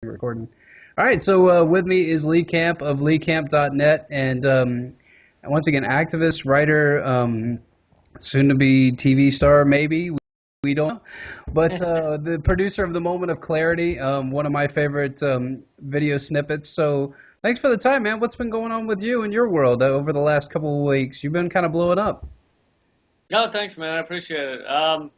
Recording. All right, so with me is Lee Camp of leecamp.net, and once again, activist, writer, soon to be TV star, maybe. We don't know. But the producer of The Moment of Clarity, one of my favorite video snippets. So thanks for the time, man. What's been going on with you and your world over the last couple of weeks? You've been kind of blowing up. Oh, thanks, man. I appreciate it.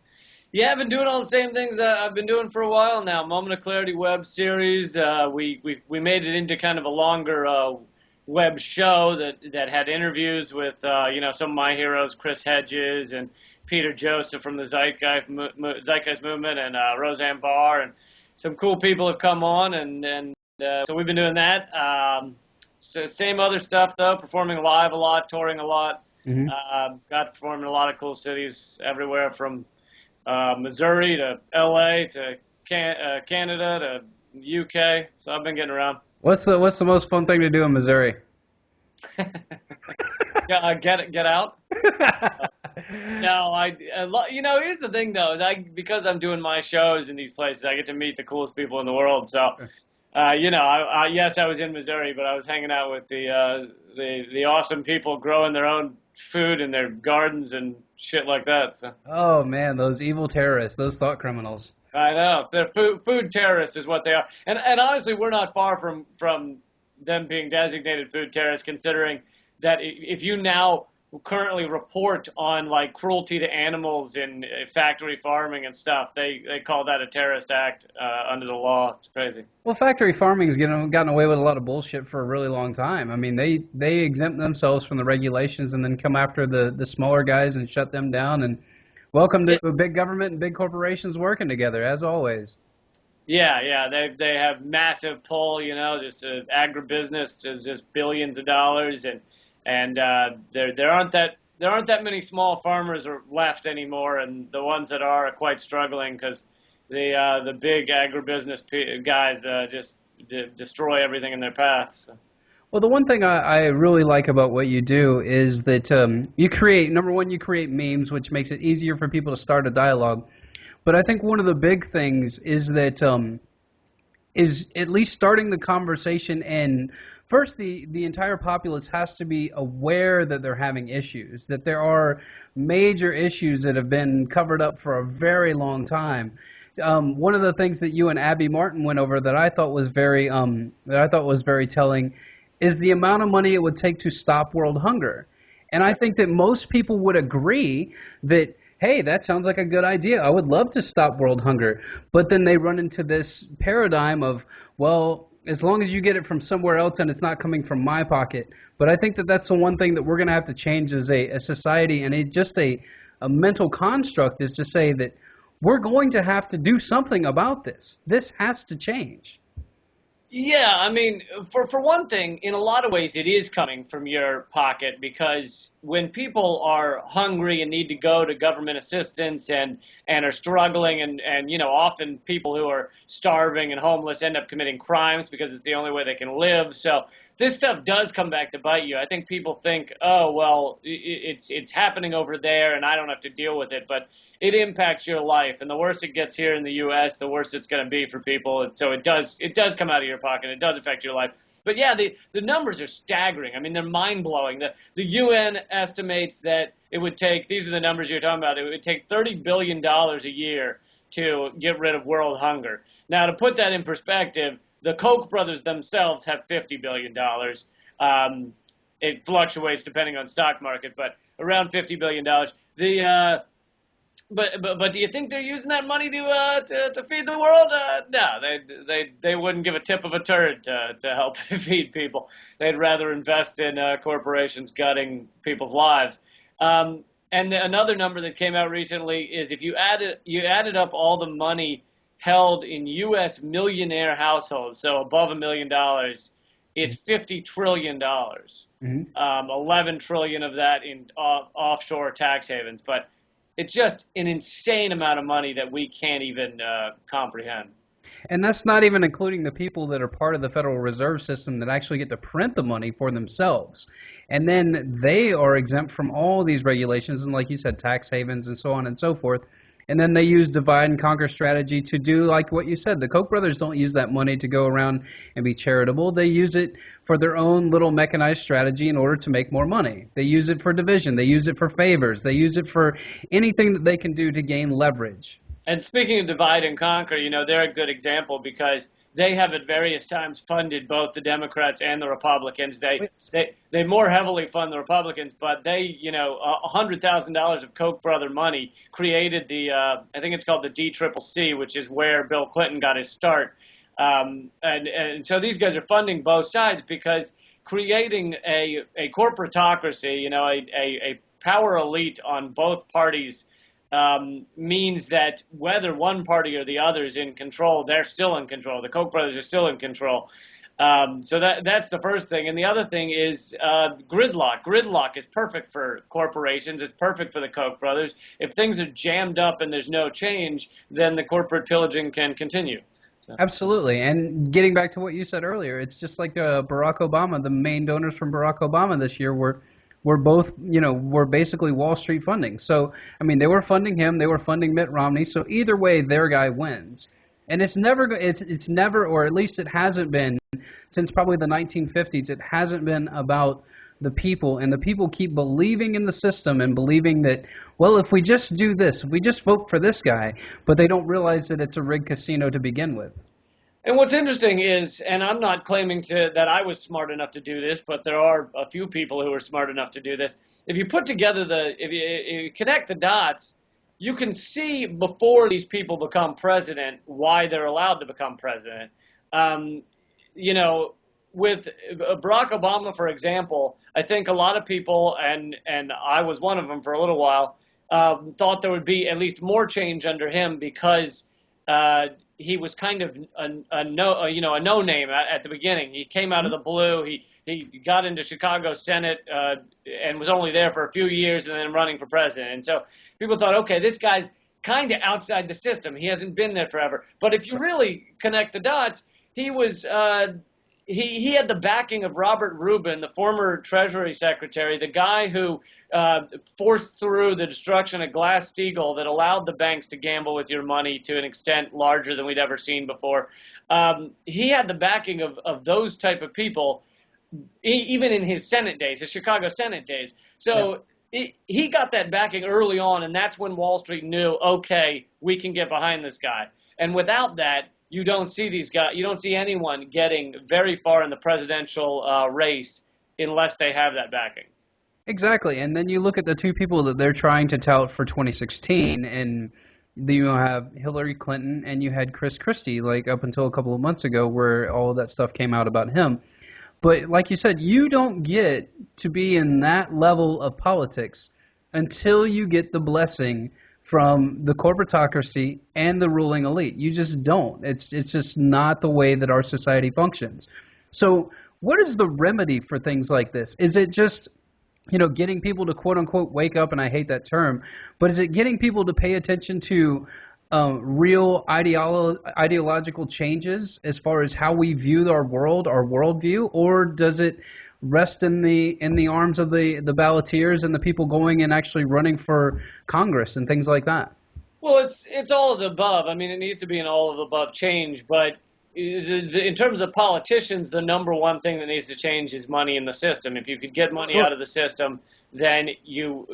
Yeah, I've been doing all the same things I've been doing for a while now. Moment of Clarity web series. We made it into kind of a longer web show that had interviews with some of my heroes, Chris Hedges and Peter Joseph from the Zeitgeist movement, and Roseanne Barr, and some cool people have come on, and so we've been doing that. So same other stuff though, performing live a lot, touring a lot. Hmm. Got to perform in a lot of cool cities everywhere from Missouri to LA to Canada to UK. So I've been getting around. What's the most fun thing to do in Missouri? Yeah, get out. No, here's the thing though, is because I'm doing my shows in these places, I get to meet the coolest people in the world. So, yes, I was in Missouri, but I was hanging out with the awesome people growing their own food in their gardens and shit like that. So. Oh man, those evil terrorists, those thought criminals. I know. They're food terrorists is what they are. And honestly, we're not far from them being designated food terrorists, considering that if you now currently report on like cruelty to animals in factory farming and stuff, they call that a terrorist act under the law. It's crazy. Well, factory farming has gotten away with a lot of bullshit for a really long time. I mean, they exempt themselves from the regulations and then come after the smaller guys and shut them down. And welcome to big government and big corporations working together, as always. Yeah. They have massive pull, just agribusiness, just billions of dollars, and there aren't that many small farmers left anymore, and the ones that are quite struggling because the big agribusiness guys just destroy everything in their path. So. Well, the one thing I really like about what you do is that you create, number one, you create memes, which makes it easier for people to start a dialogue. But I think one of the big things is that is at least starting the conversation, and first the entire populace has to be aware that they're having issues, that there are major issues that have been covered up for a very long time. One of the things that you and Abby Martin went over that I thought was very telling is the amount of money it would take to stop world hunger. And I think that most people would agree that, hey, that sounds like a good idea. I would love to stop world hunger. But then they run into this paradigm of, well, as long as you get it from somewhere else and it's not coming from my pocket. But I think that that's the one thing that we're going to have to change as a society, and just a mental construct, is to say that we're going to have to do something about this. This has to change. Yeah, I mean, for one thing, in a lot of ways, it is coming from your pocket, because when people are hungry and need to go to government assistance and are struggling, and often people who are starving and homeless end up committing crimes because it's the only way they can live. So this stuff does come back to bite you. I think people think, oh, well, it's happening over there and I don't have to deal with it, but it impacts your life, and the worse it gets here in the U.S., the worse it's going to be for people. And so it does come out of your pocket. It does affect your life. But yeah, the numbers are staggering. I mean, they're mind-blowing. The UN estimates that it would take, these are the numbers you're talking about, it would take $30 billion a year to get rid of world hunger. Now, to put that in perspective, the Koch brothers themselves have $50 billion. It fluctuates depending on stock market, but around $50 billion. But do you think they're using that money to feed the world? No, they wouldn't give a tip of a turd to help feed people. They'd rather invest in corporations gutting people's lives. And another number that came out recently is if you added up all the money held in U.S. millionaire households, so above $1 million, it's $50 trillion. Mm-hmm. 11 trillion of that in offshore tax havens, but it's just an insane amount of money that we can't even comprehend. And that's not even including the people that are part of the Federal Reserve System that actually get to print the money for themselves. And then they are exempt from all these regulations and, like you said, tax havens and so on and so forth. And then they use divide and conquer strategy to do like what you said. The Koch brothers don't use that money to go around and be charitable. They use it for their own little mechanized strategy in order to make more money. They use it for division. They use it for favors. They use it for anything that they can do to gain leverage. And speaking of divide and conquer, they're a good example because they have at various times funded both the Democrats and the Republicans. They more heavily fund the Republicans, but they, $100,000 of Koch brother money created I think it's called the DCCC, which is where Bill Clinton got his start. And so these guys are funding both sides because creating a corporatocracy, a power elite on both parties means that whether one party or the other is in control, they're still in control. The Koch brothers are still in control. So that's the first thing. And the other thing is gridlock. Gridlock is perfect for corporations. It's perfect for the Koch brothers. If things are jammed up and there's no change, then the corporate pillaging can continue. So. Absolutely. And getting back to what you said earlier, it's just like Barack Obama. The main donors from Barack Obama this year were both, were basically Wall Street funding. So, I mean, they were funding him, they were funding Mitt Romney. So either way, their guy wins. And it's never, or at least it hasn't been since probably the 1950s. It hasn't been about the people, and the people keep believing in the system and believing that, well, if we just do this, if we just vote for this guy, but they don't realize that it's a rigged casino to begin with. And what's interesting is, and I'm not claiming that I was smart enough to do this, but there are a few people who are smart enough to do this. If you put together if you connect the dots, you can see before these people become president why they're allowed to become president. With Barack Obama, for example, I think a lot of people, and I was one of them for a little while, thought there would be at least more change under him because he was kind of a no-name at the beginning. He came out of the blue. He got into Chicago Senate and was only there for a few years and then running for president. And so people thought, okay, this guy's kind of outside the system. He hasn't been there forever. But if you really connect the dots, he was he had the backing of Robert Rubin, the former Treasury Secretary, the guy who forced through the destruction of Glass-Steagall that allowed the banks to gamble with your money to an extent larger than we'd ever seen before. He had the backing of those type of people, even in his Senate days, his Chicago Senate days. So he got that backing early on, and that's when Wall Street knew, okay, we can get behind this guy. And without that, you don't see these guys. You don't see anyone getting very far in the presidential race unless they have that backing. Exactly. And then you look at the two people that they're trying to tout for 2016, and you have Hillary Clinton and you had Chris Christie, like up until a couple of months ago where all of that stuff came out about him. But like you said, you don't get to be in that level of politics until you get the blessing from the corporatocracy and the ruling elite. You just don't. It's just not the way that our society functions. So what is the remedy for things like this? Is it just, getting people to quote unquote wake up, and I hate that term, but is it getting people to pay attention to real ideological changes as far as how we view our world, our worldview, or does it rest in the arms of the balloteers and the people going and actually running for Congress and things like that? Well, it's all of the above. I mean, it needs to be an all of the above change, but in terms of politicians, the number one thing that needs to change is money in the system. If you could get money out of the system, then you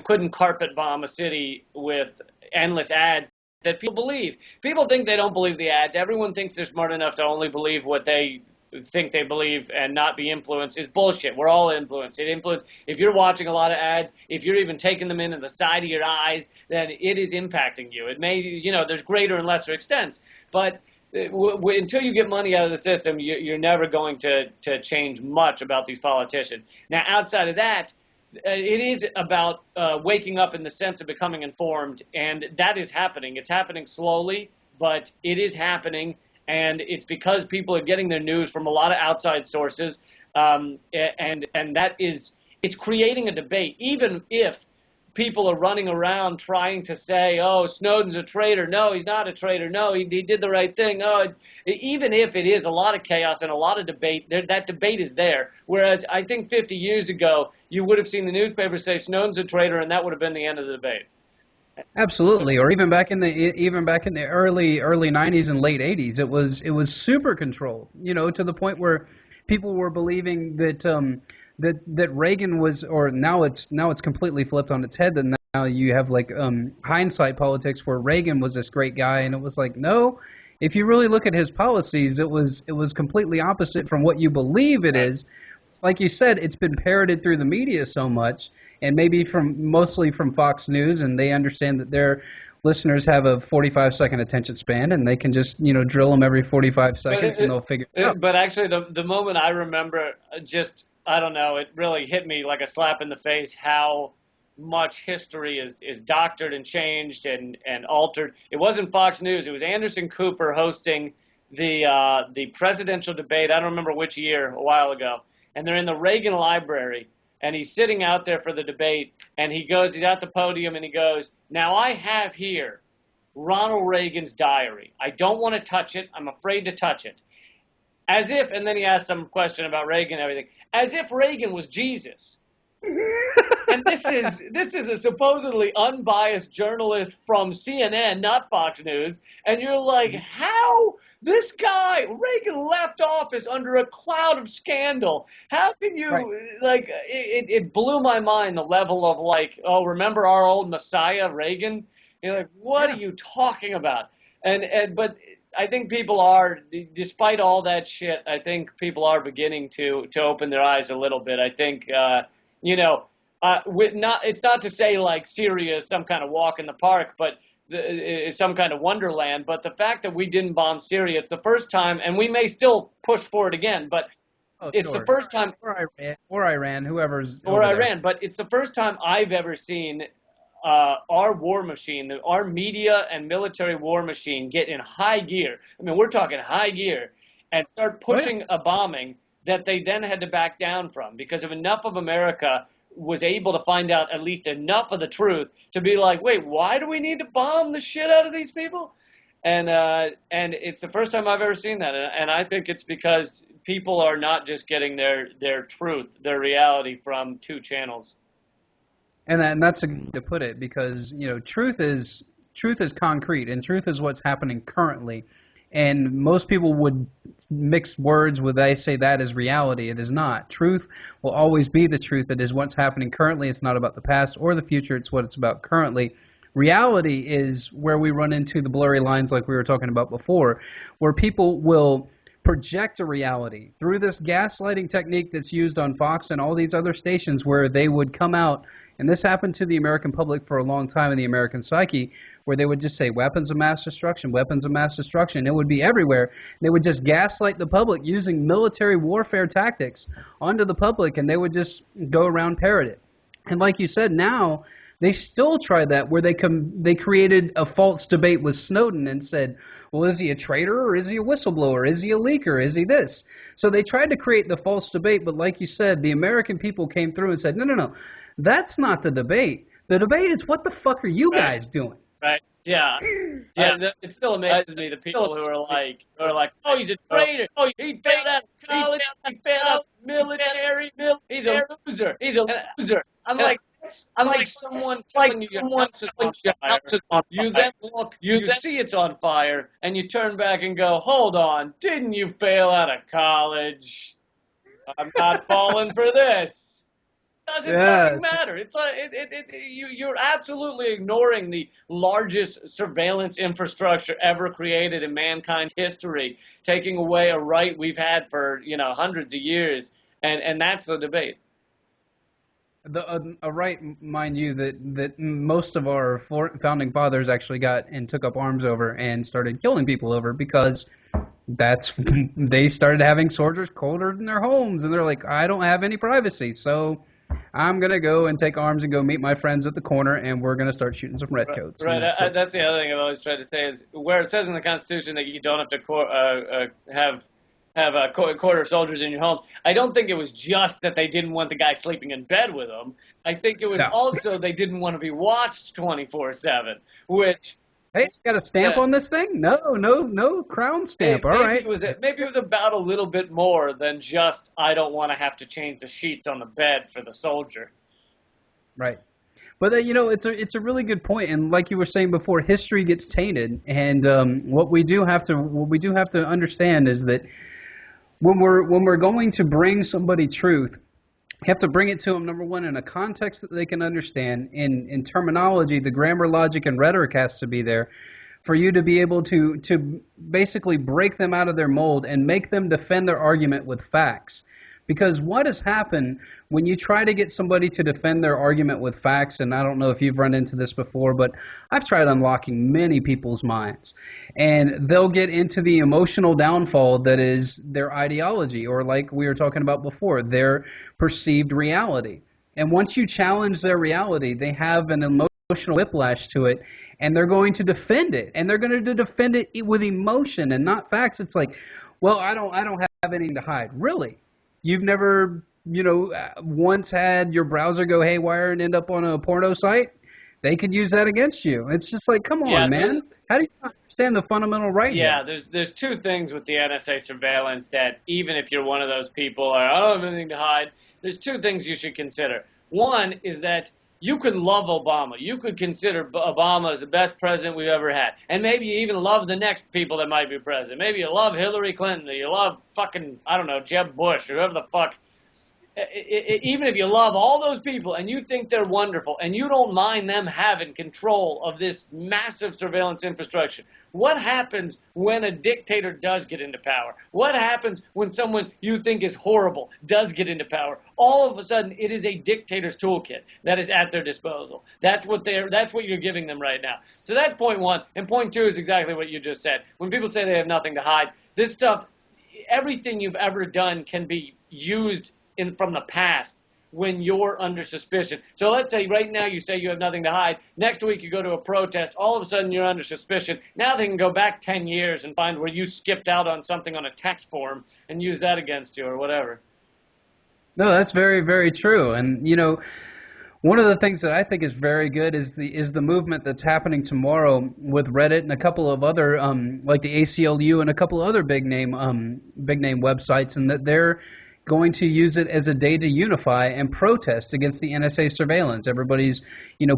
couldn't carpet bomb a city with endless ads that people believe. People think they don't believe the ads. Everyone thinks they're smart enough to only believe what they think they believe and not be influenced is bullshit. We're all influenced. If you're watching a lot of ads, if you're even taking them into the side of your eyes, then it is impacting you. It may, there's greater and lesser extents, but until you get money out of the system, you're never going to change much about these politicians. Now, outside of that, it is about waking up in the sense of becoming informed, and that is happening. It's happening slowly, but it is happening. And it's because people are getting their news from a lot of outside sources, and that is, it's creating a debate. Even if people are running around trying to say, oh, Snowden's a traitor. No, he's not a traitor. No, he did the right thing. Oh, even if it is a lot of chaos and a lot of debate, that debate is there. Whereas I think 50 years ago, you would have seen the newspaper say Snowden's a traitor, and that would have been the end of the debate. Absolutely, or even back in the early 90s and late 80s, it was super controlled. To the point where people were believing that Reagan was, or now it's completely flipped on its head. That now you have like hindsight politics where Reagan was this great guy, and it was like, no, if you really look at his policies, it was completely opposite from what you believe it Right. is. Like you said, it's been parroted through the media so much, and maybe mostly from Fox News, and they understand that their listeners have a 45-second attention span, and they can just drill them every 45 But seconds, and they'll figure it out. but actually, the moment I remember, just I don't know, it really hit me like a slap in the face how much history is doctored and changed and altered. It wasn't Fox News. It was Anderson Cooper hosting the presidential debate. I don't remember which year, a while ago. And they're in the Reagan Library, and he's sitting out there for the debate. And he's at the podium, and he goes, "Now I have here Ronald Reagan's diary. I don't want to touch it. I'm afraid to touch it." As if, and then he asked some question about Reagan and everything, as if Reagan was Jesus. And this is a supposedly unbiased journalist from CNN, not Fox News, and you're like, how this guy Reagan left office under a cloud of scandal? How can you Right. like? It blew my mind, the level of like, oh, remember our old Messiah Reagan? You're like, what Yeah. are you talking about? But I think people are, despite all that shit, I think people are beginning to open their eyes a little bit. I think you know, it's not to say like Syria is some kind of walk in the park, but is some kind of wonderland. But the fact that we didn't bomb Syria, it's the first time, and we may still push for it again, but Oh, it's the sure. first time, Or Iran, whoever's or over there. Iran, but it's the first time I've ever seen our war machine, our media and military war machine get in high gear. I mean, we're talking high gear, and start Oh yeah. pushing a bombing that they then had to back down from because of enough of America was able to find out at least enough of the truth to be like, wait, why do we need to bomb the shit out of these people? And it's the first time I've ever seen that, and I think it's because people are not just getting their truth, their reality from two channels. And that's a good way to put it, because truth is concrete, and truth is what's happening currently. And most people would mix words when they say that is reality. It is not. Truth will always be the truth. It is what's happening currently. It's not about the past or the future. It's what it's about currently. Reality is where we run into the blurry lines, like we were talking about before, where people will project a reality through this gaslighting technique that's used on Fox and all these other stations, where they would come out, and this happened to the American public for a long time in the American psyche, where they would just say weapons of mass destruction, weapons of mass destruction. It would be everywhere. They would just gaslight the public using military warfare tactics onto the public, and they would just go around parrot it. And like you said, now they still try that, where they created a false debate with Snowden and said, well, is he a traitor, or is he a whistleblower? Is he a leaker? Is he this? So they tried to create the false debate, but like you said, the American people came through and said, no, no, no, that's not the debate. The debate is, what the fuck are you Right. guys doing? Right. Yeah. Yeah. It still amazes me the people who are like, oh, he's a traitor. Oh, he failed out of college. He failed out of military. He's a loser. He's a loser. I'm like someone telling you your house is on fire. You then look, you see it's on fire, and you turn back and go, hold on, didn't you fail out of college? I'm not falling for this. Doesn't fucking Yes. matter. It's like you're absolutely ignoring the largest surveillance infrastructure ever created in mankind's history, taking away a right we've had for hundreds of years, and that's the debate. A right, mind you, that most of our founding fathers actually got and took up arms over and started killing people over, because that's they started having soldiers quartered in their homes, and they're like, I don't have any privacy, so I'm gonna go and take arms and go meet my friends at the corner, and we're gonna start shooting some redcoats, and Right. that's what's That's the other thing I've always tried to say is where it says in the Constitution that you don't have to have quarter soldiers in your homes. I don't think it was just that they didn't want the guy sleeping in bed with them. I think it was no. also they didn't want to be watched 24/7, which Hey, it's got a stamp yeah, on this thing? No, no, no crown stamp. All maybe right. it was about a little bit more than just I don't want to have to change the sheets on the bed for the soldier. Right. But it's a really good point, and like you were saying before, history gets tainted, and what we do have to understand is that when we're going to bring somebody truth, you have to bring it to them, number one, in a context that they can understand. In terminology, the grammar, logic, and rhetoric has to be there for you to be able to basically break them out of their mold and make them defend their argument with facts. Because what has happened when you try to get somebody to defend their argument with facts, and I don't know if you've run into this before, but I've tried unlocking many people's minds, and they'll get into the emotional downfall that is their ideology, or like we were talking about before, their perceived reality. And once you challenge their reality, they have an emotional whiplash to it, and they're going to defend it, and they're going to defend it with emotion and not facts. It's like, well, I don't have anything to hide. Really? You've never, once had your browser go haywire and end up on a porno site? They could use that against you. It's just like, come Yeah, on, man. How do you not understand the fundamental right yeah. here? There's two things with the NSA surveillance that even if you're one of those people, or I don't have anything to hide, there's two things you should consider. One is that you could love Obama. You could consider Obama as the best president we've ever had. And maybe you even love the next people that might be president. Maybe you love Hillary Clinton, or you love fucking, I don't know, Jeb Bush, or whoever the fuck. Even if you love all those people and you think they're wonderful and you don't mind them having control of this massive surveillance infrastructure, what happens when a dictator does get into power? What happens when someone you think is horrible does get into power? All of a sudden, it is a dictator's toolkit that is at their disposal. That's what you're giving them right now. So that's point one. And point two is exactly what you just said. When people say they have nothing to hide, this stuff, everything you've ever done can be used from the past when you're under suspicion. So let's say right now you say you have nothing to hide. Next week you go to a protest. All of a sudden you're under suspicion. Now they can go back 10 years and find where you skipped out on something on a tax form and use that against you or whatever. No, that's very, very true. And, one of the things that I think is very good is the movement that's happening tomorrow with Reddit and a couple of other like the ACLU and a couple of other big name websites, and that they're going to use it as a day to unify and protest against the NSA surveillance. Everybody's,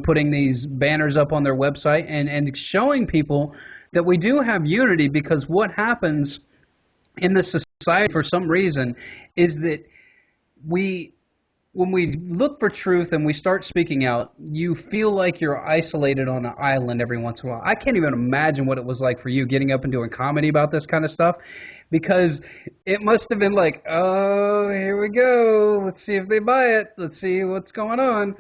putting these banners up on their website and showing people that we do have unity, because what happens in the society for some reason is that when we look for truth and we start speaking out, you feel like you're isolated on an island every once in a while. I can't even imagine what it was like for you getting up and doing comedy about this kind of stuff, because it must have been like, oh, here we go. Let's see if they buy it. Let's see what's going on.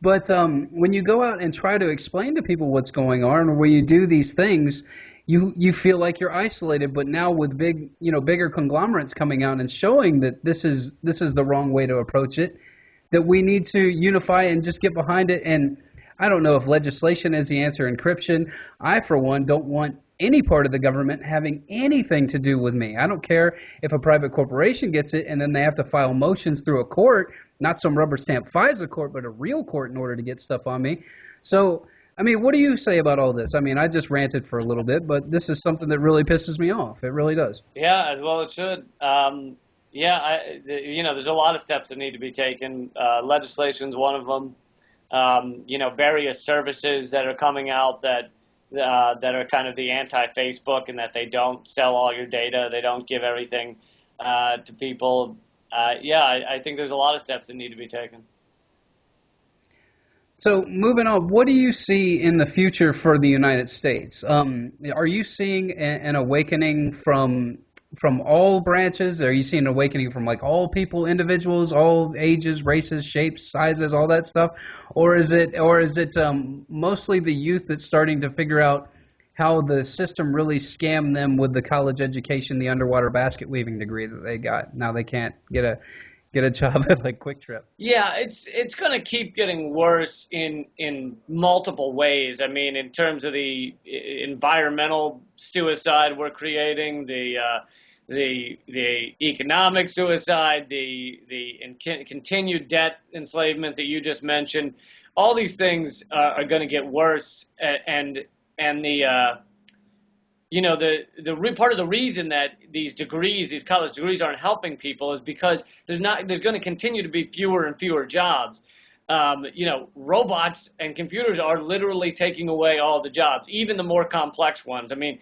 But when you go out and try to explain to people what's going on, or when you do these things, you feel like you're isolated. But now with bigger conglomerates coming out and showing that this is the wrong way to approach it, that we need to unify and just get behind it. And I don't know if legislation is the answer. Encryption, I, for one, don't want any part of the government having anything to do with me. I don't care if a private corporation gets it and then they have to file motions through a court, not some rubber stamp FISA court, but a real court in order to get stuff on me. So, what do you say about all this? I just ranted for a little bit, but this is something that really pisses me off. It really does. Yeah, as well it should. There's a lot of steps that need to be taken. Legislation's one of them. Various services that are coming out that are kind of the anti-Facebook, and that they don't sell all your data, they don't give everything to people. I think there's a lot of steps that need to be taken. So moving on, what do you see in the future for the United States? Are you seeing an awakening from all branches? Are you seeing an awakening from like all people, individuals, all ages, races, shapes, sizes, all that stuff? Or is it mostly the youth that's starting to figure out how the system really scammed them with the college education, the underwater basket weaving degree that they got? Now they can't get a job at like Quick Trip. Yeah, it's going to keep getting worse in multiple ways. In terms of the environmental suicide we're creating, the economic suicide, the continued debt enslavement that you just mentioned, all these things are going to get worse, and part of the reason that these college degrees aren't helping people is because there's going to continue to be fewer and fewer jobs. robots and computers are literally taking away all the jobs, even the more complex ones. I mean,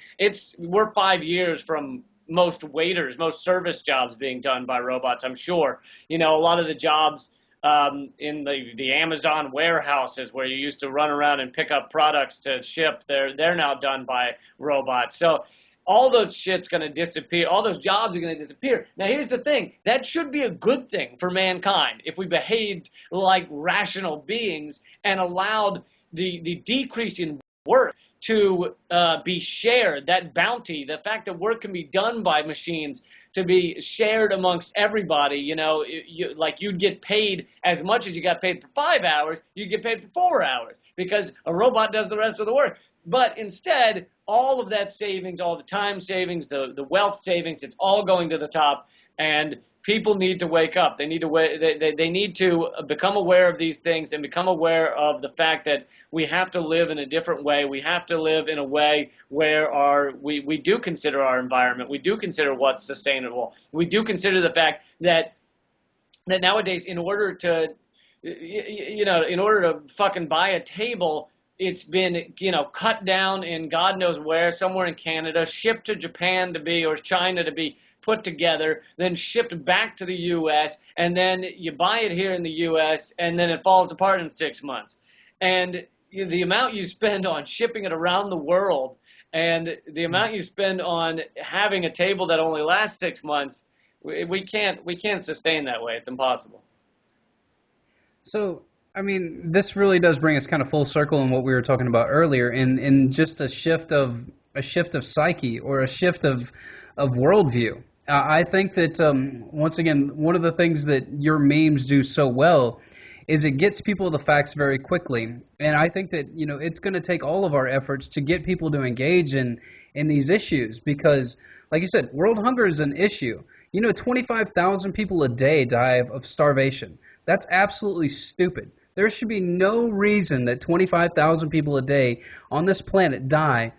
we're 5 years from most waiters, most service jobs being done by robots, I'm sure. A lot of the jobs in the Amazon warehouses where you used to run around and pick up products to ship, they're now done by robots. So all those shit's going to disappear. All those jobs are going to disappear. Now, here's the thing. That should be a good thing for mankind if we behaved like rational beings and allowed the decrease in work to be shared, that bounty, the fact that work can be done by machines to be shared amongst everybody. Like you'd get paid as much as you got paid for 5 hours, you'd get paid for 4 hours because a robot does the rest of the work. But instead, all of that savings, all the time savings, the wealth savings, it's all going to the top. And people need to wake up. They need to become aware of these things and become aware of the fact that we have to live in a different way. We have to live in a way where we do consider our environment. We do consider what's sustainable. We do consider the fact that nowadays, in order to fucking buy a table, it's been, cut down in God knows where, somewhere in Canada, shipped to Japan or China to be put together, then shipped back to the U.S., and then you buy it here in the U.S., and then it falls apart in 6 months. And the amount you spend on shipping it around the world and the amount you spend on having a table that only lasts 6 months, we can't sustain that way. It's impossible. So, I mean, this really does bring us kind of full circle in what we were talking about earlier, in just a shift of psyche or a shift of worldview. I think that once again, one of the things that your memes do so well is it gets people the facts very quickly, and I think that it's going to take all of our efforts to get people to engage in these issues because, like you said, world hunger is an issue. 25,000 people a day die of starvation. That's absolutely stupid. There should be no reason that 25,000 people a day on this planet die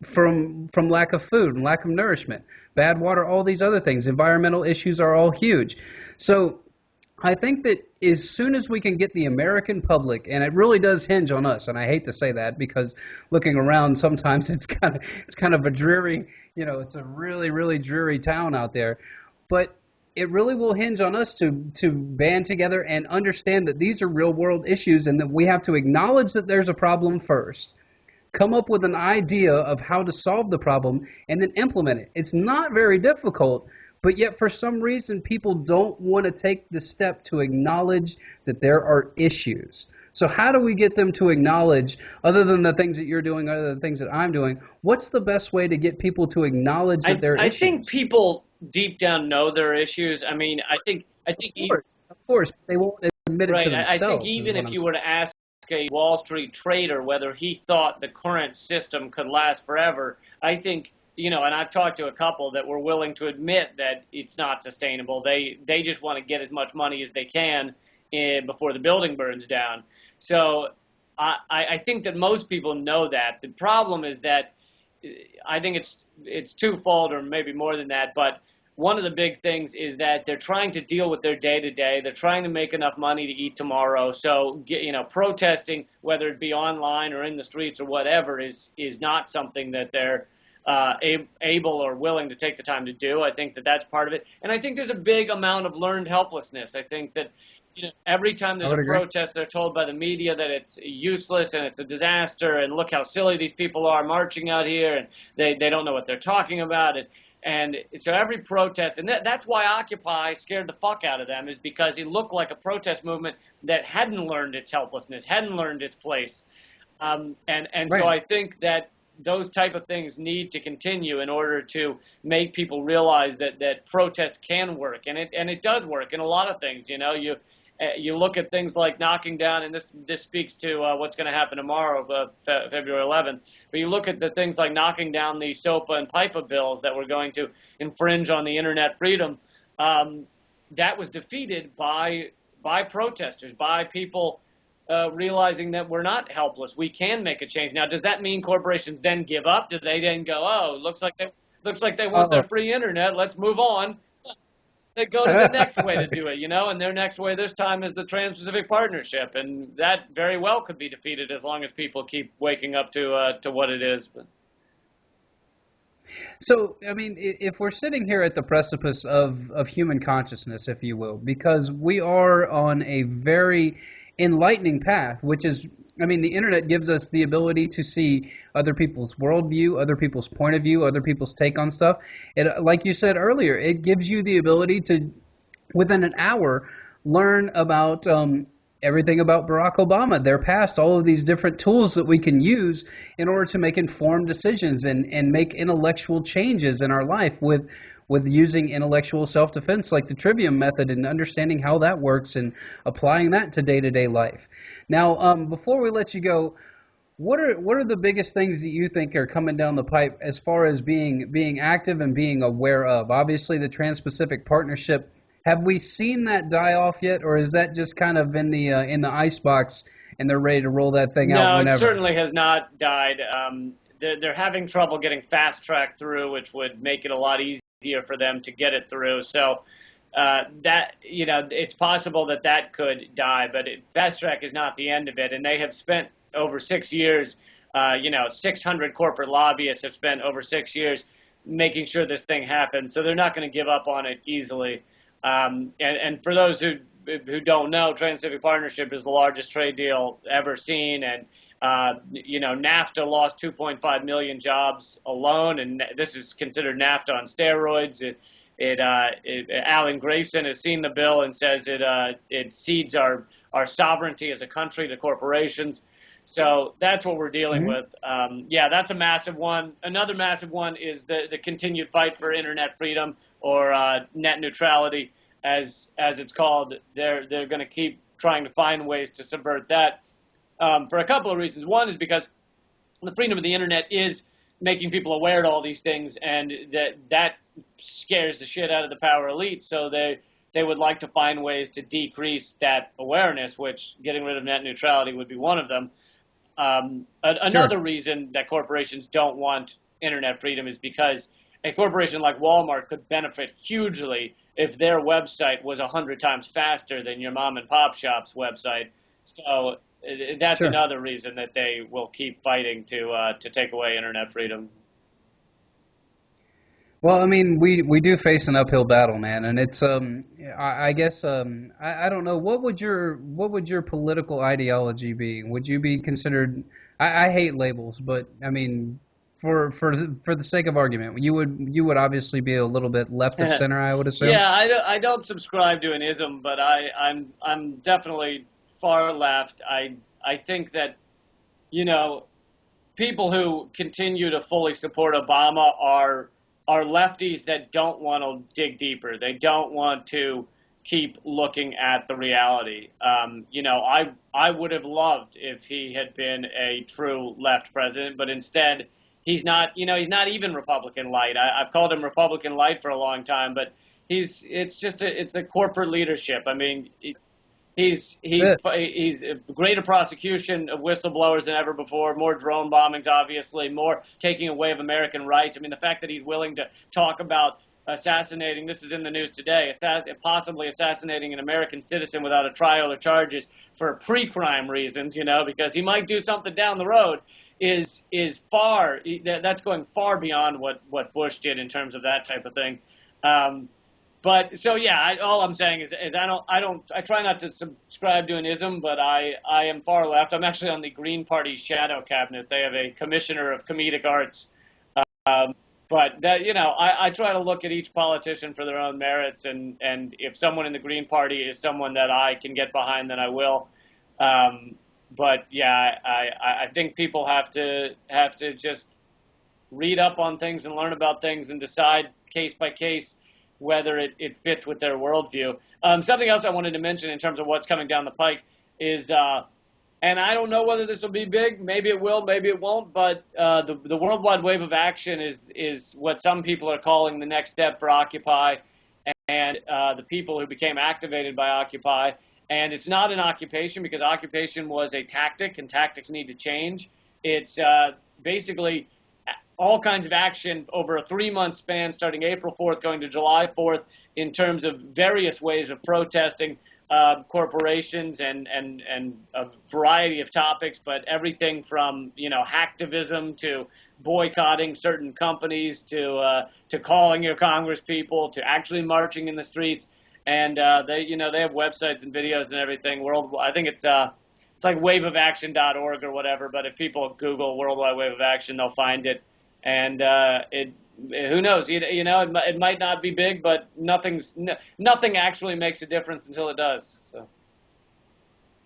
from lack of food and lack of nourishment, bad water, all these other things. Environmental issues are all huge. So I think that as soon as we can get the American public, and it really does hinge on us, and I hate to say that because looking around sometimes it's kind of a dreary, it's a really, really dreary town out there, but it really will hinge on us to band together and understand that these are real world issues and that we have to acknowledge that there's a problem first, come up with an idea of how to solve the problem, and then implement it. It's not very difficult, but yet for some reason people don't want to take the step to acknowledge that there are issues. So how do we get them to acknowledge, other than the things that you're doing, other than the things that I'm doing, what's the best way to get people to acknowledge that there are issues? I think people deep down know there are issues. I mean, I think of course, they won't admit it to themselves. I think even if you were to ask a Wall Street trader whether he thought the current system could last forever, I think, and I've talked to a couple that were willing to admit that it's not sustainable. They just want to get as much money as they can before the building burns down. So I think that most people know that. The problem is that I think it's twofold, or maybe more than that, but one of the big things is that they're trying to deal with their day-to-day. They're trying to make enough money to eat tomorrow. So, protesting, whether it be online or in the streets or whatever, is not something that they're able or willing to take the time to do. I think that that's part of it. And I think there's a big amount of learned helplessness. I think that every time there's a protest, they're told by the media that it's useless and it's a disaster, and look how silly these people are marching out here, and they don't know what they're talking about. And so every protest, and that's why Occupy scared the fuck out of them, is because it looked like a protest movement that hadn't learned its helplessness, hadn't learned its place. Right. So I think that those type of things need to continue in order to make people realize that protest can work, and it does work in a lot of things. You look at things like knocking down, and this speaks to what's going to happen tomorrow, February 11th. But you look at the things like knocking down the SOPA and PIPA bills that were going to infringe on the internet freedom. That was defeated by protesters, by people realizing that we're not helpless. We can make a change. Now, does that mean corporations then give up? Do they then go, oh, looks like they want their free internet, let's move on? they go to the next way to do it, and their next way this time is the Trans-Pacific Partnership, and that very well could be defeated as long as people keep waking up to what it is. But So, I mean, if we're sitting here at the precipice of human consciousness, if you will, because we are on a very enlightening path, which is, I mean, the internet gives us the ability to see other people's worldview, other people's point of view, other people's take on stuff. It, like you said earlier, it gives you the ability to, within an hour, learn about everything about Barack Obama, their past, all of these different tools that we can use in order to make informed decisions and make intellectual changes in our life with using intellectual self-defense like the trivium method and understanding how that works and applying that to day-to-day life. Now, before we let you go, what are the biggest things that you think are coming down the pipe as far as being active and being aware of? Obviously, the Trans-Pacific Partnership. Have we seen that die off yet, or is that just kind of in the icebox and they're ready to roll that thing out no, it whenever? certainly has not died. They're having trouble getting fast track through, which would make it a lot easier for them to get it through. So that it's possible that could die, but fast track is not the end of it. And they have spent over 6 years. 600 corporate lobbyists have spent over 6 years making sure this thing happens. So they're not going to give up on it easily. And for those who don't know, Trans-Pacific Partnership is the largest trade deal ever seen, and NAFTA lost 2.5 million jobs alone, and this is considered NAFTA on steroids. Alan Grayson has seen the bill and says it cedes our sovereignty as a country to corporations. So that's what we're dealing with. Yeah, that's a massive one. Another massive one is the continued fight for internet freedom, or net neutrality, as it's called. They're going to keep trying to find ways to subvert that for a couple of reasons. One is because the freedom of the internet is making people aware of all these things, and that scares the shit out of the power elite. So they would like to find ways to decrease that awareness, which getting rid of net neutrality would be one of them. Another Sure. reason that corporations don't want internet freedom is because a corporation like Walmart could benefit hugely if their website was 100 times faster than your mom and pop shop's website. So that's Sure. another reason that they will keep fighting to take away internet freedom. Well, I mean, we do face an uphill battle, man, and it's I guess I don't know, what would your political ideology be? Would you be considered? I hate labels, but I mean, for the sake of argument, you would obviously be a little bit left of center, I would assume. Yeah, I don't subscribe to an ism, but I'm definitely far left. I think that you know people who continue to fully support Obama are lefties that don't want to dig deeper. They don't want to keep looking at the reality. I would have loved if he had been a true left president, but instead he's not. He's not even Republican light. I've called him Republican light for a long time, but it's a corporate leadership. I mean, That's it. he's a greater prosecution of whistleblowers than ever before, more drone bombings, obviously, more taking away of American rights. I mean, the fact that he's willing to talk about assassinating, this is in the news today, possibly assassinating an American citizen without a trial or charges for pre-crime reasons, because he might do something down the road, is that's going far beyond what Bush did in terms of that type of thing. But so yeah, all I'm saying is I try not to subscribe to an ism, but I am far left. I'm actually on the Green Party's shadow cabinet. They have a commissioner of comedic arts, but that I try to look at each politician for their own merits, and if someone in the Green Party is someone that I can get behind, then I will. But yeah, I think people have to just read up on things and learn about things and decide case by case whether it fits with their worldview. Something else I wanted to mention in terms of what's coming down the pike is, and I don't know whether this will be big. Maybe it will, maybe it won't. But the worldwide wave of action is what some people are calling the next step for Occupy, and the people who became activated by Occupy. And it's not an occupation, because occupation was a tactic, and tactics need to change. It's basically all kinds of action over a 3-month span, starting April 4th, going to July 4th, in terms of various ways of protesting corporations and a variety of topics, but everything from, hacktivism to boycotting certain companies to calling your Congress people to actually marching in the streets. And they have websites and videos and everything. I think it's like waveofaction.org or whatever. But if people Google Worldwide Wave of Action, they'll find it. And who knows? It might not be big, but nothing actually makes a difference until it does. So.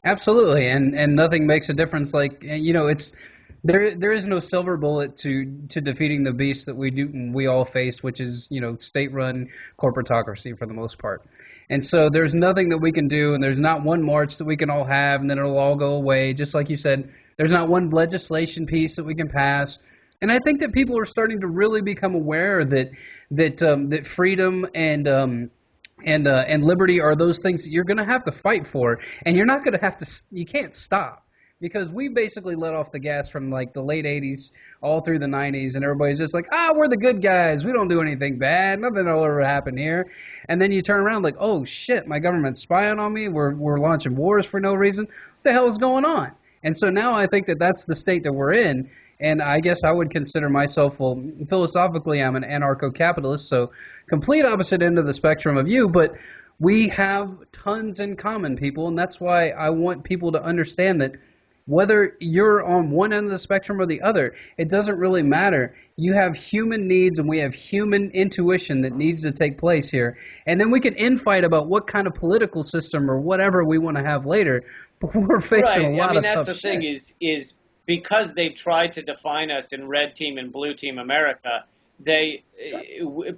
Absolutely, and nothing makes a difference. Like, it's there is no silver bullet to defeating the beast that we all face, which is state-run corporatocracy for the most part. And so there's nothing that we can do, and there's not one march that we can all have, and then it'll all go away. Just like you said, there's not one legislation piece that we can pass. And I think that people are starting to really become aware that freedom and liberty are those things that you're going to have to fight for, and you're not going to you can't stop, because we basically let off the gas from like the late 80s all through the 90s, and everybody's just like, we're the good guys, we don't do anything bad, nothing will ever happen here. And then you turn around like, oh shit, my government's spying on me, we're launching wars for no reason, what the hell is going on? And so now I think that that's the state that we're in, and I guess I would consider myself, well, philosophically I'm an anarcho-capitalist, so complete opposite end of the spectrum of you, but we have tons in common, people, and that's why I want people to understand that whether you're on one end of the spectrum or the other, it doesn't really matter. You have human needs, and we have human intuition that needs to take place here. And then we can infight about what kind of political system or whatever we want to have later, but we're facing a lot of tough shit. That's the thing is because they tried to define us in red team and blue team America,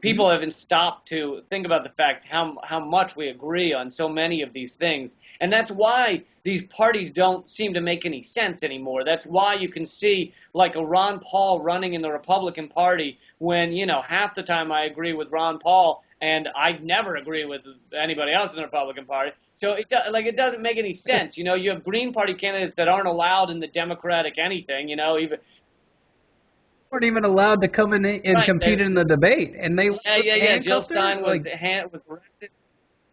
people haven't stopped to think about the fact how much we agree on so many of these things. And that's why these parties don't seem to make any sense anymore. That's why you can see like a Ron Paul running in the Republican Party when, half the time I agree with Ron Paul and I never agree with anybody else in the Republican Party. So it doesn't make any sense. You have Green Party candidates that aren't allowed in the Democratic anything, even weren't even allowed to come in and compete in the debate, and they Jill Stein was arrested.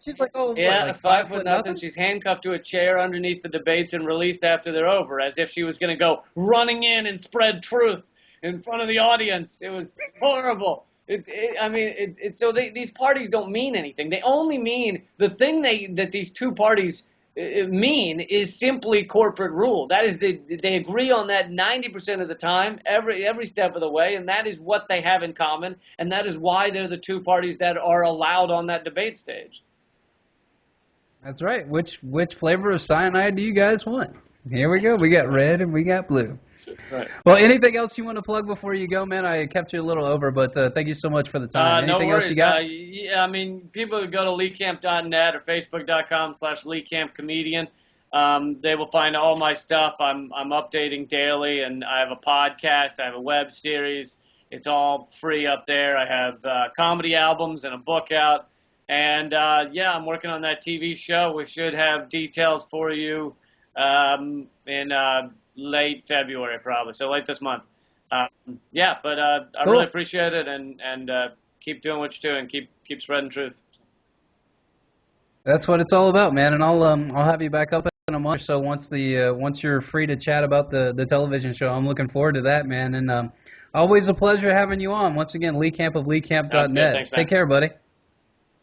She's like, 5'0". She's handcuffed to a chair underneath the debates and released after they're over, as if she was going to go running in and spread truth in front of the audience. It was horrible. So these parties don't mean anything. They only mean the thing that these two parties mean is simply corporate rule. That is, they agree on that 90% of the time, every step of the way, and that is what they have in common, and that is why they're the two parties that are allowed on that debate stage. That's right. Which flavor of cyanide do you guys want? Here we go. We got red and we got blue. Right. Well, anything else you want to plug before you go, man? I kept you a little over, but thank you so much for the time. Anything else you got? People who go to leecamp.net or facebook.com/leecampcomedian, they will find all my stuff. I'm updating daily, and I have a podcast. I have a web series. It's all free up there. I have comedy albums and a book out. And, I'm working on that TV show. We should have details for you in late February, probably. So late this month. I really appreciate it, and keep doing what you're doing. Keep spreading truth. That's what it's all about, man. And I'll have you back up in a month or so once you're free to chat about the television show. I'm looking forward to that, man. And always a pleasure having you on. Once again, Lee Camp of LeeCamp.net. Thanks, Take care, buddy.